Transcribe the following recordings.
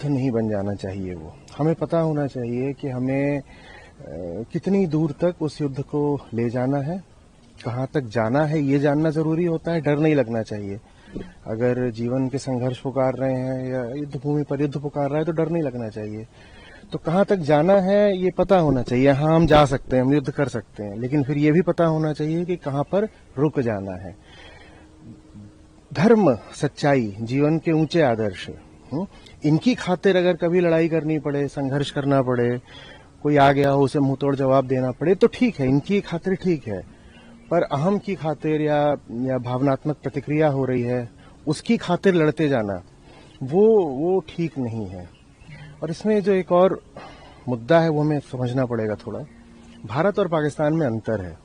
नहीं बन जाना चाहिए। वो हमें पता होना चाहिए कि हमें कितनी दूर तक उस युद्ध को ले जाना है, कहाँ तक जाना है, ये जानना जरूरी होता है। डर नहीं लगना चाहिए। अगर जीवन के संघर्ष पुकार रहे हैं या युद्ध भूमि पर युद्ध पुकार रहा है तो डर नहीं लगना चाहिए। तो कहाँ तक जाना है ये पता होना चाहिए। हाँ, हम जा सकते हैं, हम युद्ध कर सकते हैं, लेकिन फिर ये भी पता होना चाहिए कि कहाँ पर रुक जाना है। धर्म, सच्चाई, जीवन के ऊंचे आदर्श, इनकी खातिर अगर कभी लड़ाई करनी पड़े, संघर्ष करना पड़े, कोई आ गया हो उसे मुंहतोड़ जवाब देना पड़े तो ठीक है, इनकी खातिर ठीक है। पर अहम की खातिर या भावनात्मक प्रतिक्रिया हो रही है उसकी खातिर लड़ते जाना वो ठीक नहीं है। और इसमें जो एक और मुद्दा है वो हमें समझना पड़ेगा थोड़ा। भारत और पाकिस्तान में अंतर है।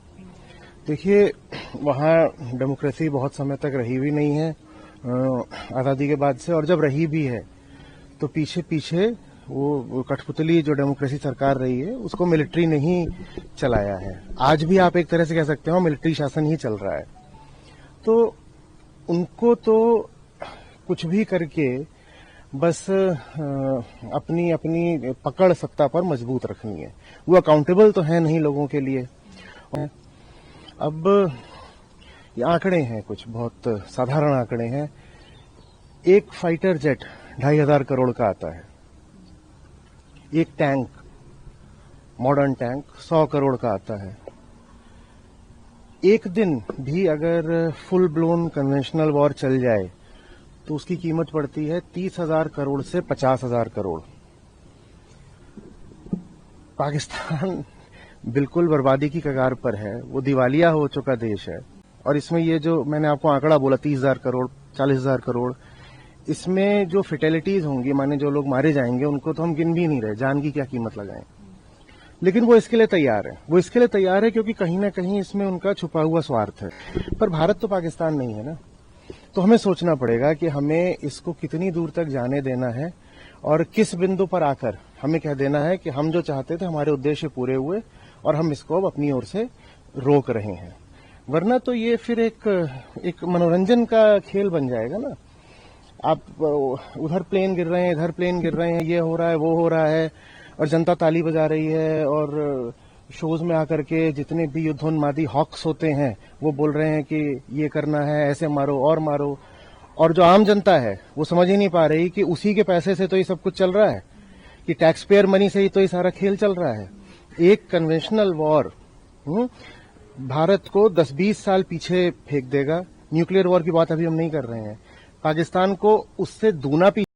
देखिए, वहाँ डेमोक्रेसी बहुत समय तक रही भी नहीं है आज़ादी के बाद से, और जब रही भी है तो पीछे पीछे वो कठपुतली जो डेमोक्रेसी सरकार रही है उसको मिलिट्री ने ही चलाया है। आज भी आप एक तरह से कह सकते हो मिलिट्री शासन ही चल रहा है। तो उनको तो कुछ भी करके बस अपनी अपनी पकड़ सत्ता पर मजबूत रखनी है। वो अकाउंटेबल तो है नहीं लोगों के लिए। अब ये आंकड़े हैं, कुछ बहुत साधारण आंकड़े हैं। एक फाइटर जेट 2,500 करोड़ का आता है। एक टैंक, मॉडर्न टैंक 100 करोड़ का आता है। एक दिन भी अगर फुल ब्लोन कन्वेंशनल वॉर चल जाए तो उसकी कीमत पड़ती है 30,000 करोड़ से 50,000 करोड़। पाकिस्तान बिल्कुल बर्बादी की कगार पर है, वो दिवालिया हो चुका देश है। और इसमें ये जो मैंने आपको आंकड़ा बोला 30,000 करोड़, 40,000 करोड़, इसमें जो फेटेलिटीज होंगी, माने जो लोग मारे जाएंगे, उनको तो हम गिन भी नहीं रहे, जान की क्या कीमत लगाएं। लेकिन वो इसके लिए तैयार है। वो इसके लिए तैयार है क्योंकि कहीं ना कहीं इसमें उनका छुपा हुआ स्वार्थ है। पर भारत तो पाकिस्तान नहीं है ना। तो हमें सोचना पड़ेगा कि हमें इसको कितनी दूर तक जाने देना है और किस बिंदु पर आकर हमें कह देना है कि हम जो चाहते थे हमारे उद्देश्य पूरे हुए और हम इसको अब अपनी ओर से रोक रहे हैं। वरना तो ये फिर एक मनोरंजन का खेल बन जाएगा ना। आप उधर प्लेन गिर रहे हैं, इधर प्लेन गिर रहे हैं, ये हो रहा है, वो हो रहा है, और जनता ताली बजा रही है। और शोज में आकर के जितने भी युद्धोन्मादी हॉक्स होते हैं वो बोल रहे हैं कि ये करना है, ऐसे मारो और मारो। और जो आम जनता है वो समझ ही नहीं पा रही कि उसी के पैसे से तो ये सब कुछ चल रहा है, कि टैक्स पेयर मनी से ही तो ये सारा खेल चल रहा है। एक कन्वेंशनल वॉर भारत को 10-20 साल पीछे फेंक देगा। न्यूक्लियर वॉर की बात अभी हम नहीं कर रहे हैं। पाकिस्तान को उससे दूना